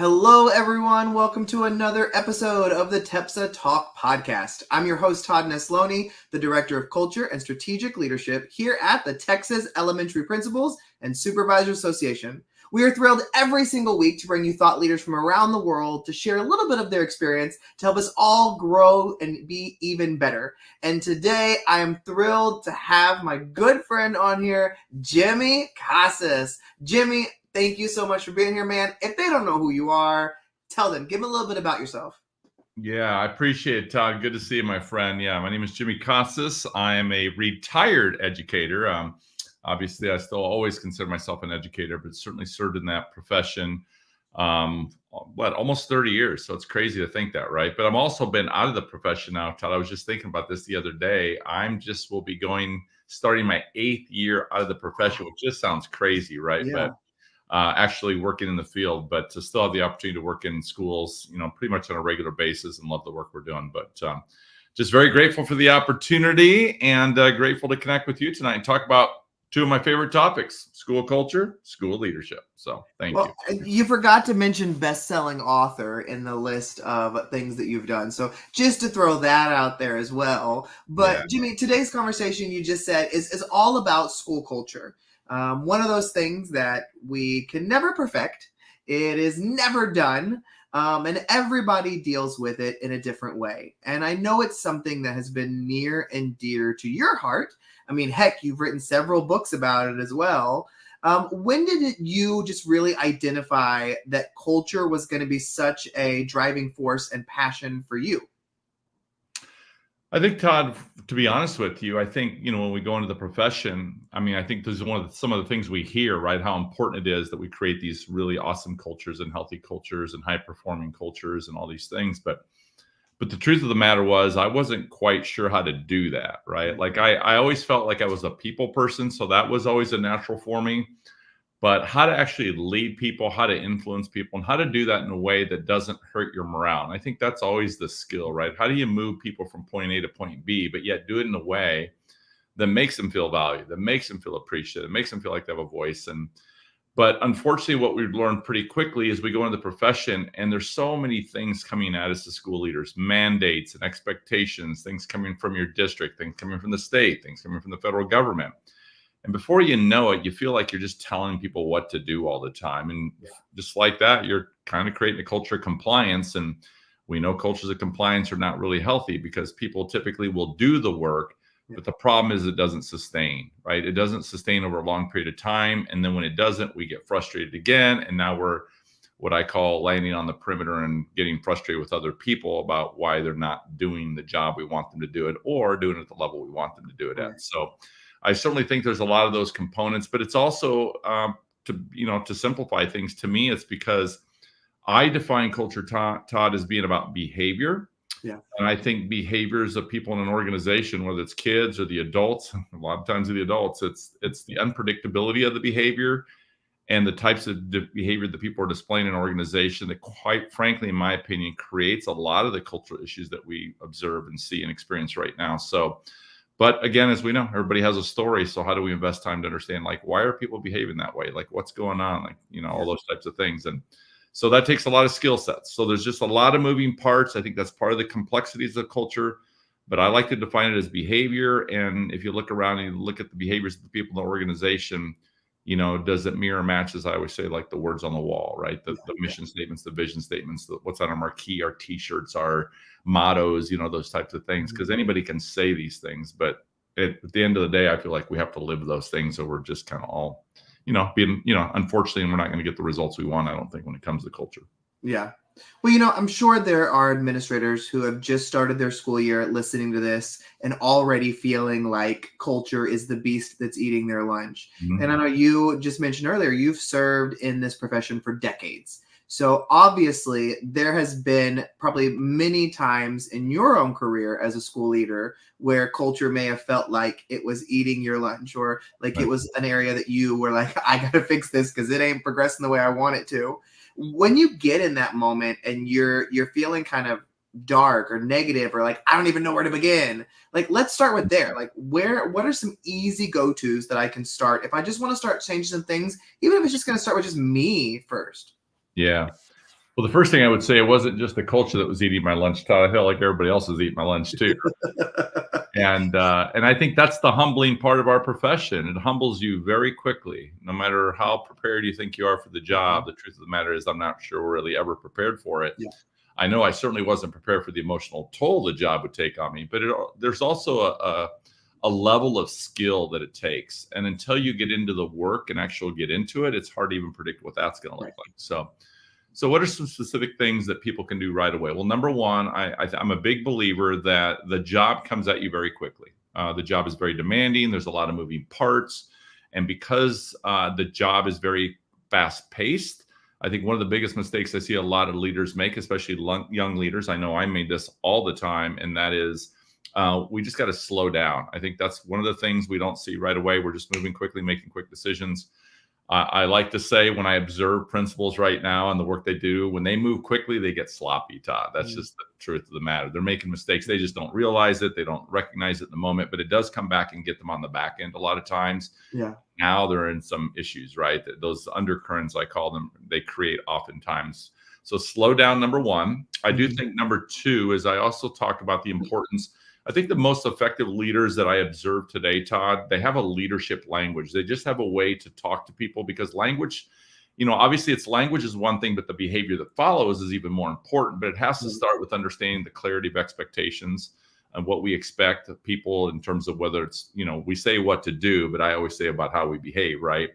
Hello, everyone. Welcome to another episode of the TEPSA Talk Podcast. I'm your host, Todd Nesloni, the Director of Culture and Strategic Leadership here at the Texas Elementary Principals and Supervisors Association. We are thrilled every single week to bring you thought leaders from around the world to share a little bit of their experience to help us all grow and be even better. And today, I am thrilled to have my good friend on here, Jimmy Casas. Jimmy, thank you so much for being here, man. If they don't know who you are, tell them. Give them a little bit about yourself. Yeah, I appreciate it, Todd. Good to see you, my friend. Yeah, my name is Jimmy Casas. I am a retired educator. Obviously, I still always consider myself an educator, but certainly served in that profession, almost 30 years. So it's crazy to think that, right? But I've also been out of the profession now, Todd. I was just thinking about this the other day. Will be starting my 8th year out of the profession, which just sounds crazy, right? Yeah. But actually working in the field, but to still have the opportunity to work in schools, pretty much on a regular basis, and love the work we're doing. But just very grateful for the opportunity and grateful to connect with you tonight and talk about two of my favorite topics: school culture, school leadership. So thank you. You forgot to mention best-selling author in the list of things that you've done. So just to throw that out there as well. But yeah. Jimmy, today's conversation, you just said, is all about school culture. One of those things that we can never perfect. It is never done. And everybody deals with it in a different way. And I know it's something that has been near and dear to your heart. I mean, heck, you've written several books about it as well. When did you just really identify that culture was going to be such a driving force and passion for you? I think, Todd, to be honest with you, I think, when we go into the profession, I think this is some of the things we hear, right? How important it is that we create these really awesome cultures and healthy cultures and high performing cultures and all these things. But the truth of the matter was, I wasn't quite sure how to do that, right? Like I always felt like I was a people person. So that was always a natural for me. But how to actually lead people, how to influence people, and how to do that in a way that doesn't hurt your morale. And I think that's always the skill, right? How do you move people from point A to point B, but yet do it in a way that makes them feel valued, that makes them feel appreciated, makes them feel like they have a voice. But unfortunately, what we've learned pretty quickly is we go into the profession and there's so many things coming at us as school leaders, mandates and expectations, things coming from your district, things coming from the state, things coming from the federal government. And before you know it, you feel like you're just telling people what to do all the time. And just like that, you're kind of creating a culture of compliance. And we know cultures of compliance are not really healthy because people typically will do the work. But the problem is it doesn't sustain, right? It doesn't sustain over a long period of time. And then when it doesn't, we get frustrated again. And now we're what I call landing on the perimeter and getting frustrated with other people about why they're not doing the job we want them to do it or doing it at the level we want them to do it at. So I certainly think there's a lot of those components, but it's also to simplify things. To me, it's because I define culture, Todd, as being about behavior. Yeah. And I think behaviors of people in an organization, whether it's kids or the adults, a lot of times the adults, it's the unpredictability of the behavior and the types of behavior that people are displaying in an organization that, quite frankly, in my opinion, creates a lot of the cultural issues that we observe and see and experience right now. But again, as we know, everybody has a story. So how do we invest time to understand, like, why are people behaving that way? Like, what's going on? Like, all those types of things. And so that takes a lot of skill sets. So there's just a lot of moving parts. I think that's part of the complexities of culture. But I like to define it as behavior. And if you look around and you look at the behaviors of the people in the organization, does it mirror match, as I always say, like the words on the wall, right? The mission statements, the vision statements, what's on our marquee, our T-shirts, our mottos, those types of things. Because anybody can say these things, but at the end of the day, I feel like we have to live those things. So we're just kind of all, being, unfortunately, we're not going to get the results we want, I don't think, when it comes to culture. Yeah. Well, I'm sure there are administrators who have just started their school year listening to this and already feeling like culture is the beast that's eating their lunch. Mm-hmm. And I know you just mentioned earlier, you've served in this profession for decades. So obviously there has been probably many times in your own career as a school leader where culture may have felt like it was eating your lunch, or like it was an area that you were like, I got to fix this because it ain't progressing the way I want it to. When you get in that moment and you're feeling kind of dark or negative, or like, I don't even know where to begin, like, let's start with there. Like, what are some easy go-tos that I can start if I just want to start changing some things, even if it's just going to start with just me first? Yeah. Well, the first thing I would say, it wasn't just the culture that was eating my lunch, Todd. I felt like everybody else was eating my lunch too. And I think that's the humbling part of our profession. It humbles you very quickly. No matter how prepared you think you are for the job, the truth of the matter is I'm not sure we're really ever prepared for it. Yeah. I know I certainly wasn't prepared for the emotional toll the job would take on me, but there's also a level of skill that it takes. And until you get into the work and actually get into it, it's hard to even predict what that's going to look like. So what are some specific things that people can do right away? Well, number one, I'm a big believer that the job comes at you very quickly. The job is very demanding. There's a lot of moving parts. And because the job is very fast paced, I think one of the biggest mistakes I see a lot of leaders make, especially young leaders, I know I made this all the time, and that is we just got to slow down. I think that's one of the things we don't see right away. We're just moving quickly, making quick decisions. I like to say when I observe principals right now and the work they do, when they move quickly, they get sloppy, Todd. That's just the truth of the matter. They're making mistakes. They just don't realize it. They don't recognize it in the moment, but it does come back and get them on the back end a lot of times. Yeah. Now they're in some issues, right? Those undercurrents, I call them, they create oftentimes. So slow down, number one. I do think number two is I also talk about the importance. I think the most effective leaders that I observe today, Todd, they have a leadership language. They just have a way to talk to people, because language, obviously language is one thing, but the behavior that follows is even more important. But it has to start with understanding the clarity of expectations and what we expect of people in terms of whether it's, we say what to do, but I always say about how we behave, right?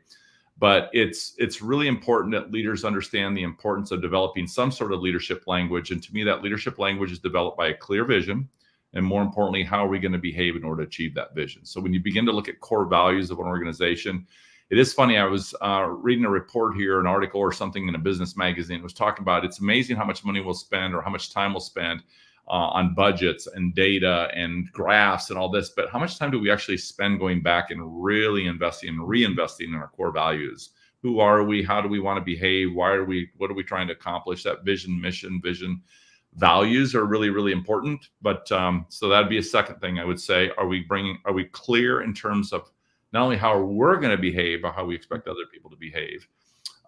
But it's really important that leaders understand the importance of developing some sort of leadership language. And to me, that leadership language is developed by a clear vision. And more importantly, how are we going to behave in order to achieve that vision? So when you begin to look at core values of an organization, it is funny. I was reading a report here, an article or something in a business magazine. It was talking about it's amazing how much money we'll spend or how much time we'll spend on budgets and data and graphs and all this. But how much time do we actually spend going back and really investing and reinvesting in our core values? Who are we? How do we want to behave? What are we trying to accomplish? That vision, mission, values are really, really important. But so that'd be a second thing I would say. Are we clear in terms of not only how we're going to behave, but how we expect other people to behave?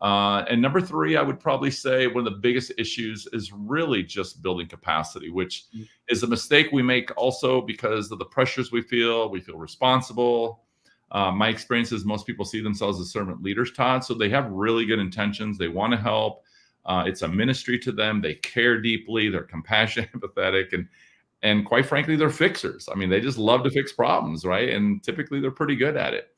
And number three, I would probably say one of the biggest issues is really just building capacity, which is a mistake we make also because of the pressures we feel responsible. My experience is most people see themselves as servant leaders, Todd. So they have really good intentions. They want to help. It's a ministry to them. They care deeply. They're compassionate, empathetic, and quite frankly, they're fixers. I mean, they just love to fix problems, right? And typically they're pretty good at it.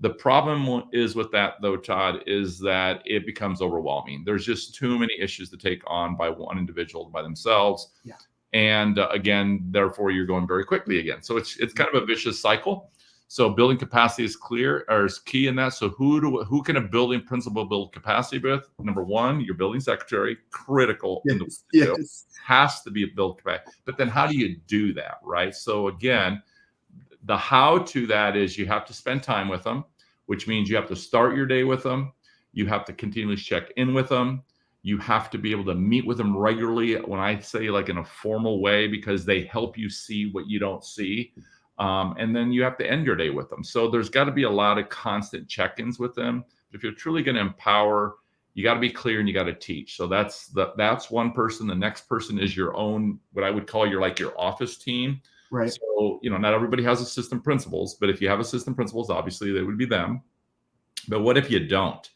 The problem is with that, though, Todd, is that it becomes overwhelming. There's just too many issues to take on by one individual by themselves. Yeah. And again, therefore, you're going very quickly again. So it's kind of a vicious cycle. So building capacity is key in that. So who can a building principal build capacity with? Number one, your building secretary, critical. Yes. Has to be a build capacity. But then how do you do that, right? So again, the how to that is you have to spend time with them, which means you have to start your day with them. You have to continually check in with them. You have to be able to meet with them regularly. When I say like in a formal way, because they help you see what you don't see. And then you have to end your day with them. So there's got to be a lot of constant check-ins with them. If you're truly going to empower, you got to be clear and you got to teach. So that's one person. The next person is your own, what I would call your office team. Right. So, not everybody has assistant principals, but if you have assistant principals, obviously they would be them. But what if you don't?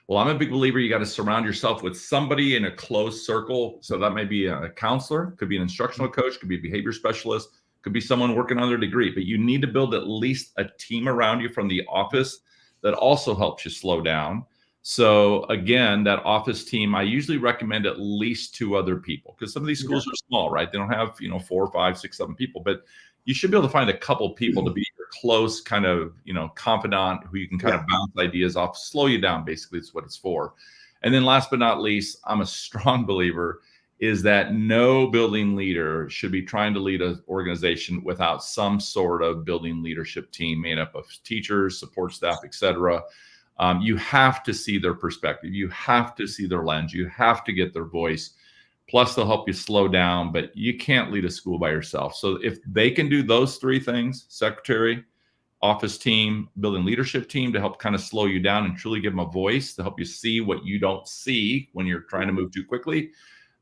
Well, I'm a big believer you got to surround yourself with somebody in a close circle. So that may be a counselor, could be an instructional coach, could be a behavior specialist, could be someone working on their degree, but you need to build at least a team around you from the office that also helps you slow down. So again, that office team, I usually recommend at least 2 other people, because some of these schools are small, right? They don't have, 4, 5, 6, 7 people, but you should be able to find a couple people to be your close kind of, confidant who you can kind of bounce ideas off, slow you down. Basically, it's what it's for. And then last but not least, I'm a strong believer is that no building leader should be trying to lead an organization without some sort of building leadership team made up of teachers, support staff, etc. You have to see their perspective. You have to see their lens. You have to get their voice. Plus, they'll help you slow down, but you can't lead a school by yourself. So if they can do those 3 things, secretary, office team, building leadership team to help kind of slow you down and truly give them a voice to help you see what you don't see when you're trying to move too quickly.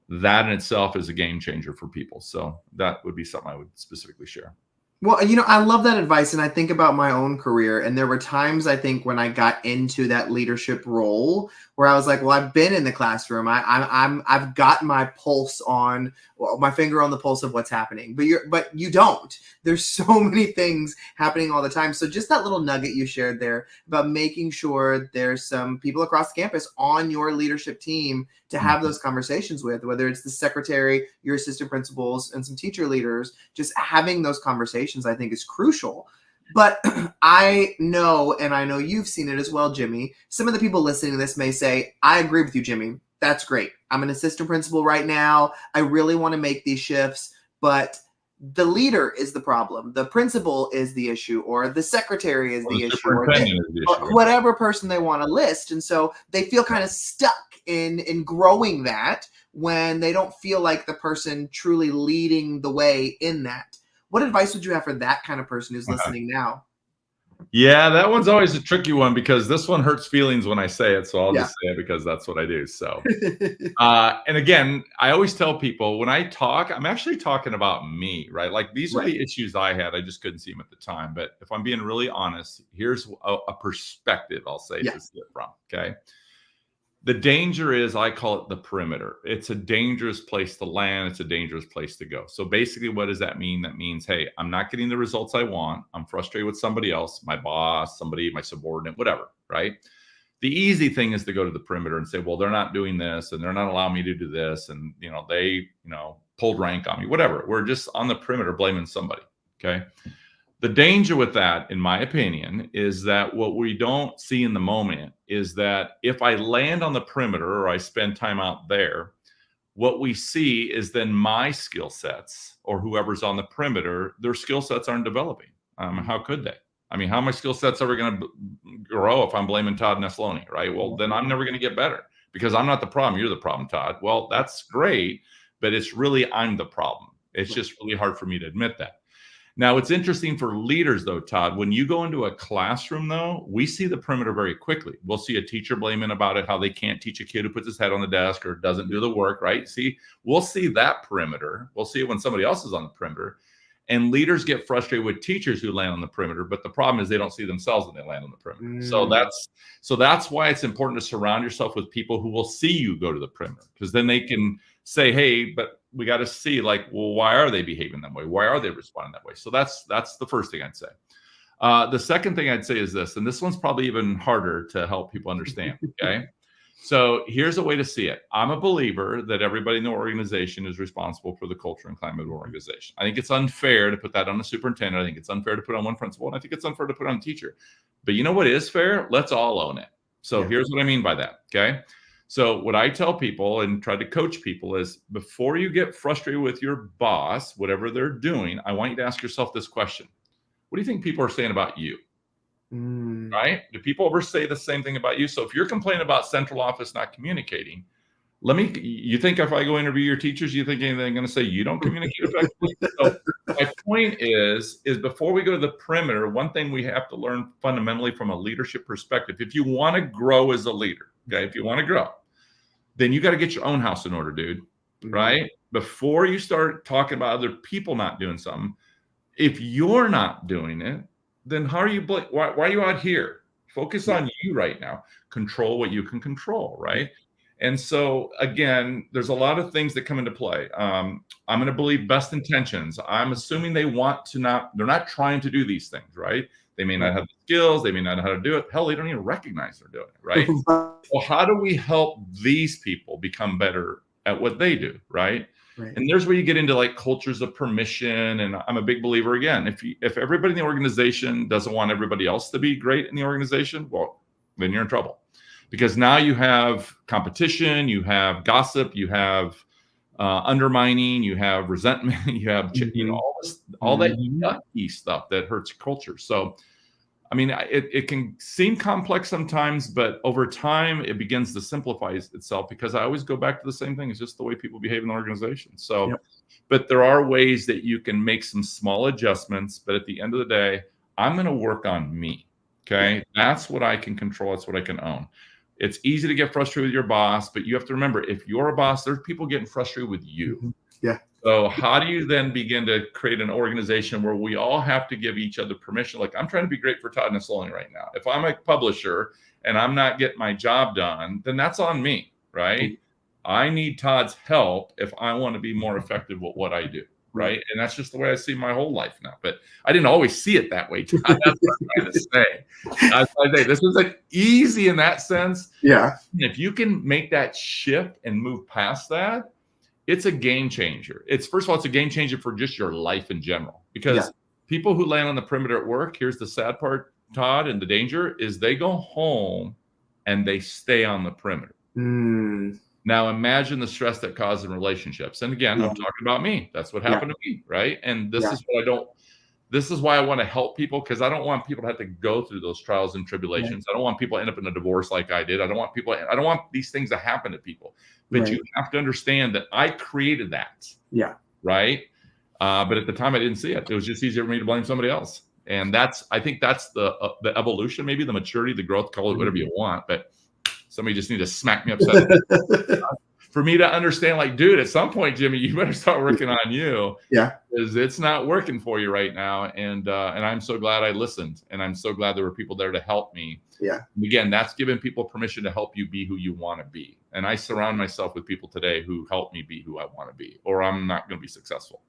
That in itself is a game changer for people. So that would be something I would specifically share. Well, I love that advice, and I think about my own career, and there were times I think when I got into that leadership role where I was like, well, I've been in the classroom. I've got my pulse on, my finger on the pulse of what's happening, but you don't. There's so many things happening all the time. So just that little nugget you shared there about making sure there's some people across the campus on your leadership team to have those conversations with, whether it's the secretary, your assistant principals, and some teacher leaders. Just having those conversations, I think, is crucial. But I know, and I know you've seen it as well, Jimmy, some of the people listening to this may say, I agree with you, Jimmy. That's great. I'm an assistant principal right now. I really want to make these shifts, but the leader is the problem. The principal is the issue, or the secretary is the issue, or whatever person they want to list. And so they feel kind of stuck in growing that when they don't feel like the person truly leading the way in that. What advice would you have for that kind of person who's listening now? Yeah, that one's always a tricky one because this one hurts feelings when I say it. So I'll just say it because that's what I do. So, and again, I always tell people when I talk, I'm actually talking about me, right? Like these are the issues I had. I just couldn't see them at the time. But if I'm being really honest, here's a perspective I'll say to see it from. Okay. The danger is, I call it the perimeter. It's a dangerous place to land. It's a dangerous place to go. So basically, what does that mean? That means, hey, I'm not getting the results I want. I'm frustrated with somebody else, my boss, somebody, my subordinate, whatever, right? The easy thing is to go to the perimeter and say, well, they're not doing this and they're not allowing me to do this. And, they, pulled rank on me, whatever. We're just on the perimeter blaming somebody, okay? The danger with that, in my opinion, is that what we don't see in the moment is that if I land on the perimeter or I spend time out there, what we see is then my skill sets or whoever's on the perimeter, their skill sets aren't developing. How could they? I mean, how are my skill sets ever going to grow if I'm blaming Todd Nesloni, right? Well, then I'm never going to get better because I'm not the problem. You're the problem, Todd. Well, that's great, but it's really I'm the problem. It's just really hard for me to admit that. Now, it's interesting for leaders, though, Todd. When you go into a classroom, though, we see the perimeter very quickly. We'll see a teacher blaming about it, how they can't teach a kid who puts his head on the desk or doesn't do the work, right? See, we'll see that perimeter. We'll see it when somebody else is on the perimeter. And leaders get frustrated with teachers who land on the perimeter, but the problem is they don't see themselves when they land on the perimeter. So that's why it's important to surround yourself with people who will see you go to the perimeter, because then they can say, hey, but we got to see, like, well, why are they behaving that way? Why are they responding that way? So that's the first thing I'd say. The second thing I'd say is this, and this one's probably even harder to help people understand, okay? So here's a way to see it. I'm a believer that everybody in the organization is responsible for the culture and climate of the organization. I think it's unfair to put that on the superintendent. I think it's unfair to put on one principal, and I think it's unfair to put on a teacher. But you know what is fair? Let's all own it. So here's what I mean by that, okay? So what I tell people and try to coach people is before you get frustrated with your boss, whatever they're doing, I want you to ask yourself this question. What do you think people are saying about you? Right? Do people ever say the same thing about you? So if you're complaining about central office not communicating, you think if I go interview your teachers, you think anything going to say you don't communicate effectively? So my point is before we go to the perimeter, one thing we have to learn fundamentally from a leadership perspective, if you want to grow as a leader, okay, if you want to grow, then you got to get your own house in order, dude, right? Before you start talking about other people not doing something, if you're not doing it, then how are you, why are you out here? Focus on you right now. Control what you can control, right? And so, again, there's a lot of things that come into play. I'm going to believe best intentions. I'm assuming they're not trying to do these things, right? They may not have the skills. They may not know how to do it. Hell, they don't even recognize they're doing it, right? Well, how do we help these people become better at what they do, right? And there's where you get into like cultures of permission. And I'm a big believer, again, if everybody in the organization doesn't want everybody else to be great in the organization, well, then you're in trouble. Because now you have competition, you have gossip, you have undermining, you have resentment, you have all that yucky stuff that hurts culture. So, I mean, it can seem complex sometimes, but over time it begins to simplify itself, because I always go back to the same thing. It's just the way people behave in the organization. So, but there are ways that you can make some small adjustments. But at the end of the day, I'm going to work on me. Okay. That's what I can control. That's what I can own. It's easy to get frustrated with your boss, but you have to remember, if you're a boss, there's people getting frustrated with you. Yeah. So how do you then begin to create an organization where we all have to give each other permission? Like, I'm trying to be great for Todd and Sloan right now. If I'm a publisher and I'm not getting my job done, then that's on me, right? I need Todd's help if I want to be more effective with what I do, right? And that's just the way I see my whole life now. But I didn't always see it that way, Todd. That's what I'm trying to say. That's what I say. This is like easy in that sense. Yeah. If you can make that shift and move past that, it's a game changer. First of all, it's a game changer for just your life in general, because people who land on the perimeter at work, here's the sad part, Todd, and the danger is they go home and they stay on the perimeter. Now imagine the stress that causes in relationships. And again, I'm talking about me. That's what happened to me, right? And this is what this is why I want to help people, because I don't want people to have to go through those trials and tribulations. I don't want people to end up in a divorce like I did. I don't want these things to happen to people. But you have to understand that I created that. Yeah. Right. But at the time I didn't see it. It was just easier for me to blame somebody else. And I think that's the evolution, maybe the maturity, the growth, call it whatever you want. But somebody just need to smack me upside the head for me to understand, like, dude, at some point, Jimmy, you better start working on you. Yeah. Because it's not working for you right now. And I'm so glad I listened. And I'm so glad there were people there to help me. Yeah. And again, that's giving people permission to help you be who you want to be. And I surround myself with people today who help me be who I want to be, or I'm not going to be successful.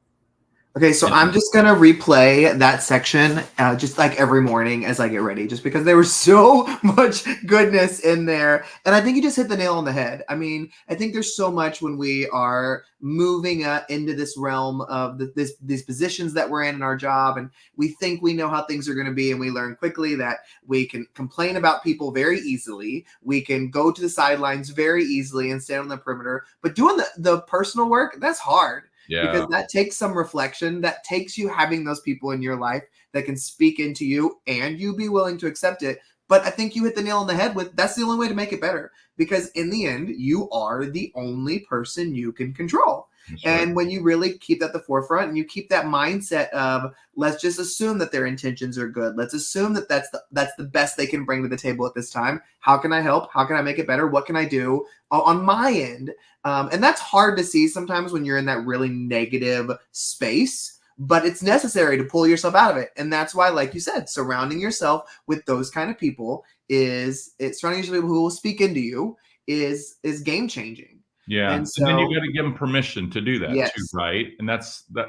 Okay, so I'm just going to replay that section just like every morning as I get ready, just because there was so much goodness in there. And I think you just hit the nail on the head. I mean, I think there's so much when we are moving into this realm of these positions that we're in our job, and we think we know how things are going to be, and we learn quickly that we can complain about people very easily. We can go to the sidelines very easily and stand on the perimeter. But doing the personal work, that's hard. Yeah. Because that takes some reflection, that takes you having those people in your life that can speak into you and you be willing to accept it. But I think you hit the nail on the head with that's the only way to make it better, because in the end, you are the only person you can control. And when you really keep that at the forefront and you keep that mindset of, let's just assume that their intentions are good. Let's assume that that's the best they can bring to the table at this time. How can I help? How can I make it better? What can I do on my end? And that's hard to see sometimes when you're in that really negative space, but it's necessary to pull yourself out of it. And that's why, like you said, surrounding yourself with those kind of people surrounding yourself with people who will speak into you is game changing. Yeah. And then you got to give them permission to do that too, right? And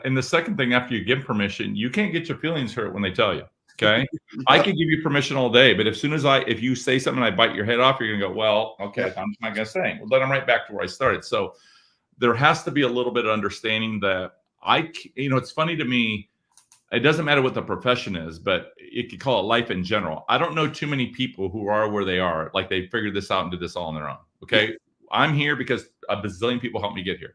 and the second thing, after you give permission, you can't get your feelings hurt when they tell you. Okay. I could give you permission all day, but as soon as if you say something and I bite your head off, you're going to go, well, okay, I'm not going to say it. Well, then I'm right back to where I started. So there has to be a little bit of understanding that it's funny to me. It doesn't matter what the profession is, but you could call it life in general. I don't know too many people who are where they are, like they figured this out and did this all on their own. Okay. I'm here because a bazillion people helped me get here.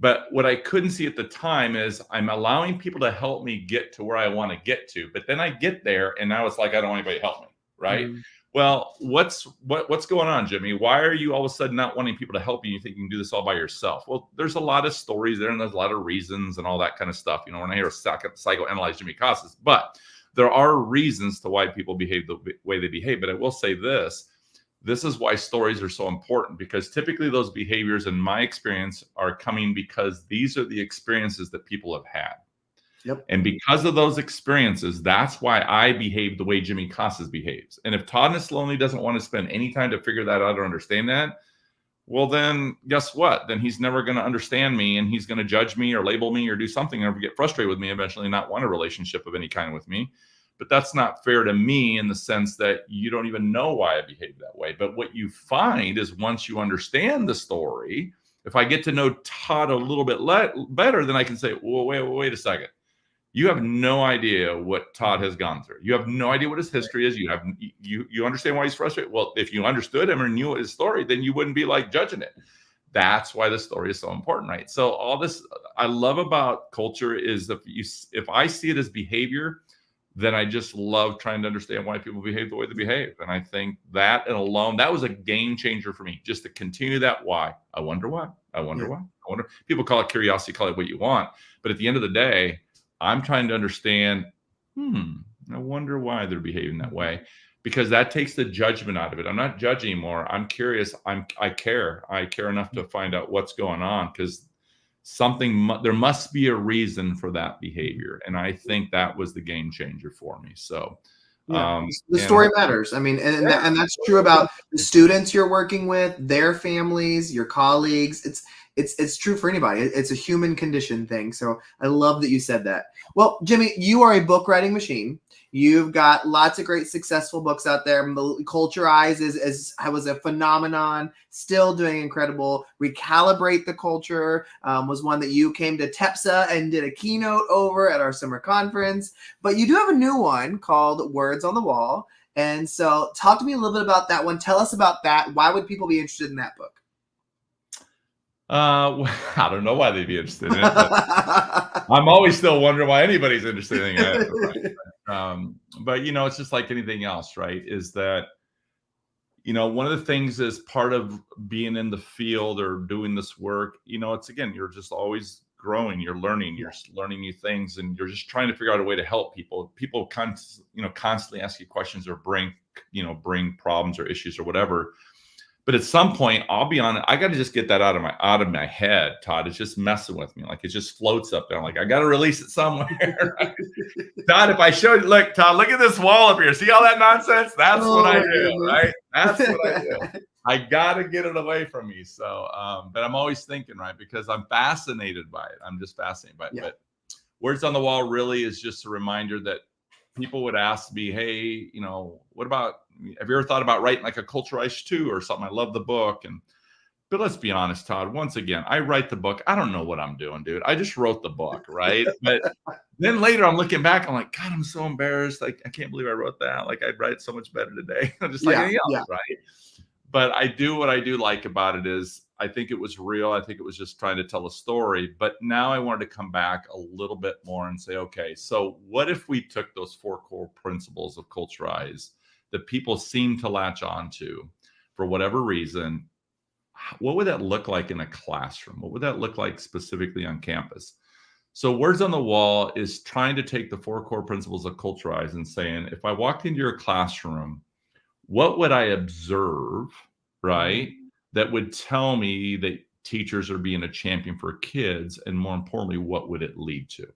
But what I couldn't see at the time is I'm allowing people to help me get to where I want to get to. But then I get there and now it's like, I don't want anybody to help me. Right. Mm-hmm. Well, what's going on, Jimmy? Why are you all of a sudden not wanting people to help you? You think you can do this all by yourself? Well, there's a lot of stories there and there's a lot of reasons and all that kind of stuff. We're not here to psychoanalyze Jimmy Casas, but there are reasons to why people behave the way they behave. But I will say this is why stories are so important, because typically those behaviors, in my experience, are coming because these are the experiences that people have had. Yep. And because of those experiences, that's why I behave the way Jimmy Casas behaves. And if Todd Nesloney doesn't want to spend any time to figure that out or understand that, well, then guess what? Then he's never going to understand me, and he's going to judge me or label me or do something or get frustrated with me, eventually not want a relationship of any kind with me. But that's not fair to me in the sense that you don't even know why I behave that way. But what you find is once you understand the story, if I get to know Todd a little bit better, then I can say, well, wait a second. You have no idea what Todd has gone through. You have no idea what his history is. You understand why he's frustrated. Well, if you understood him or knew his story, then you wouldn't be like judging it. That's why the story is so important, right? So all this I love about culture is if I see it as behavior, then I just love trying to understand why people behave the way they behave. And I think that alone, that was a game changer for me, just to continue that why. I wonder why. People call it curiosity, call it what you want. But at the end of the day, I'm trying to understand, I wonder why they're behaving that way, because that takes the judgment out of it. I'm not judging anymore. I'm curious. I care. I care enough to find out what's going on, because there must be a reason for that behavior. And I think that was the game changer for me. So, yeah, the story matters. I mean, and that's true about the students you're working with, their families, your colleagues. It's true for anybody. It's a human condition thing. So I love that you said that. Well, Jimmy, you are a book writing machine. You've got lots of great successful books out there. Culturize was a phenomenon, still doing incredible. Recalibrate the Culture was one that you came to TEPSA and did a keynote over at our summer conference. But you do have a new one called Words on the Wall. And so talk to me a little bit about that one. Tell us about that. Why would people be interested in that book? I don't know why they'd be interested in it, but I'm always still wondering why anybody's interested in it. But it's just like anything else, right? Is that, one of the things is part of being in the field or doing this work, it's, again, you're just always growing, you're learning new things, and you're just trying to figure out a way to help people. People constantly ask you questions or bring problems or issues or whatever. But at some point, I'll be honest, I got to just get that out of my head, Todd. It's just messing with me. Like, it just floats up there. I'm like, I got to release it somewhere. Todd, if I showed you, look, Todd, look at this wall up here. See all that nonsense? That's what I do, right? That's what I do. I got to get it away from me. So, but I'm always thinking, right? Because I'm fascinated by it. I'm just fascinated by it. Yeah. But Words on the Wall really is just a reminder that people would ask me, hey, what about, have you ever thought about writing like a Culturize 2 or something? I love the book. But let's be honest, Todd, once again, I write the book. I don't know what I'm doing, dude. I just wrote the book, right? But then later I'm looking back, I'm like, God, I'm so embarrassed. Like, I can't believe I wrote that. Like, I'd write it so much better today. Just like anything else, right? But what I do like about it is I think it was real. I think it was just trying to tell a story. But now I wanted to come back a little bit more and say, okay, so what if we took those 4 core principles of Culturize that people seem to latch on to for whatever reason? What would that look like in a classroom? What would that look like specifically on campus? So Words on the Wall is trying to take the 4 core principles of Culturize and saying, if I walked into your classroom, what would I observe, right, that would tell me that teachers are being a champion for kids? And more importantly, what would it lead to?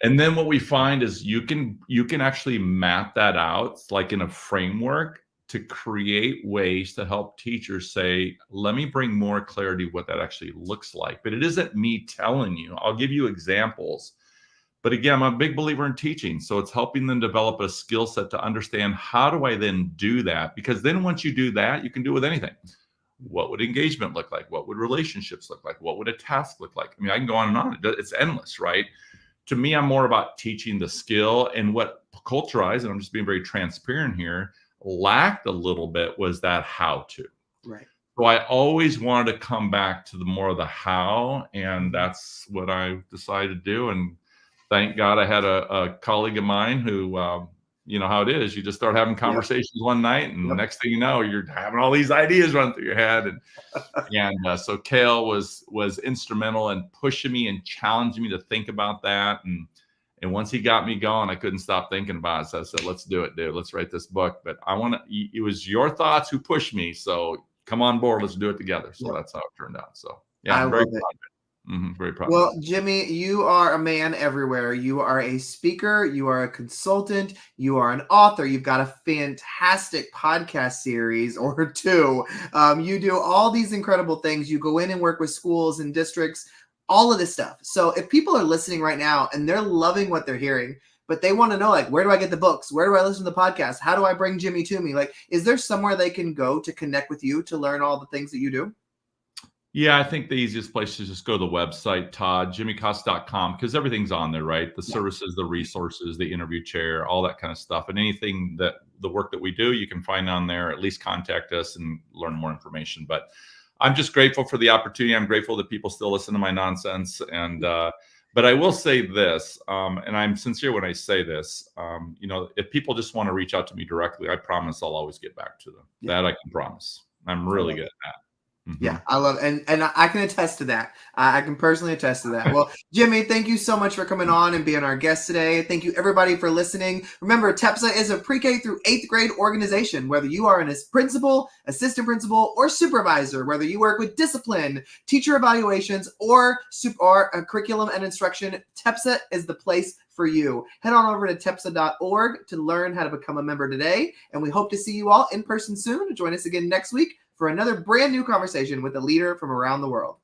And then what we find is you can actually map that out, like in a framework, to create ways to help teachers say, let me bring more clarity what that actually looks like. But it isn't me telling you. I'll give you examples. But again, I'm a big believer in teaching. So it's helping them develop a skill set to understand, how do I then do that? Because then once you do that, you can do it with anything. What would engagement look like? What would relationships look like? What would a task look like? I mean, I can go on and on. It's endless, right? To me, I'm more about teaching the skill. And what Culturize, and I'm just being very transparent here, lacked a little bit was that how to. Right. So I always wanted to come back to the more of the how, and that's what I decided to do. And thank God I had a colleague of mine who, you know how it is. You just start having conversations one night, and the next thing you know, you're having all these ideas run through your head. And so Kale was instrumental in pushing me and challenging me to think about that. And once he got me going, I couldn't stop thinking about it. So I said, let's do it, dude. Let's write this book. But it was your thoughts who pushed me. So come on board. Let's do it together. So that's how it turned out. So yeah, I'm very proud of it. Very proud. Well, Jimmy, you are a man everywhere. You are a speaker. You are a consultant. You are an author. You've got a fantastic podcast series or 2. You do all these incredible things. You go in and work with schools and districts, all of this stuff. So if people are listening right now and they're loving what they're hearing, but they want to know, like, where do I get the books? Where do I listen to the podcast? How do I bring Jimmy to me? Like, is there somewhere they can go to connect with you to learn all the things that you do? Yeah, I think the easiest place is just go to the website, jimmycasas.com, because everything's on there, right? The services, the resources, the interview chair, all that kind of stuff. And anything that the work that we do, you can find on there. At least contact us and learn more information. But I'm just grateful for the opportunity. I'm grateful that people still listen to my nonsense. And but I will say this, and I'm sincere when I say this, if people just want to reach out to me directly, I promise I'll always get back to them. That I can promise. I'm really good at that. Yeah, I love it. And I can attest to that. I can personally attest to that. Well, Jimmy, thank you so much for coming on and being our guest today. Thank you everybody for listening. Remember, TEPSA is a pre-K through 8th grade organization. Whether you are an principal, assistant principal, or supervisor, whether you work with discipline, teacher evaluations, or curriculum and instruction, TEPSA is the place for you. Head on over to TEPSA.org to learn how to become a member today. And we hope to see you all in person soon. Join us again next week for another brand new conversation with a leader from around the world.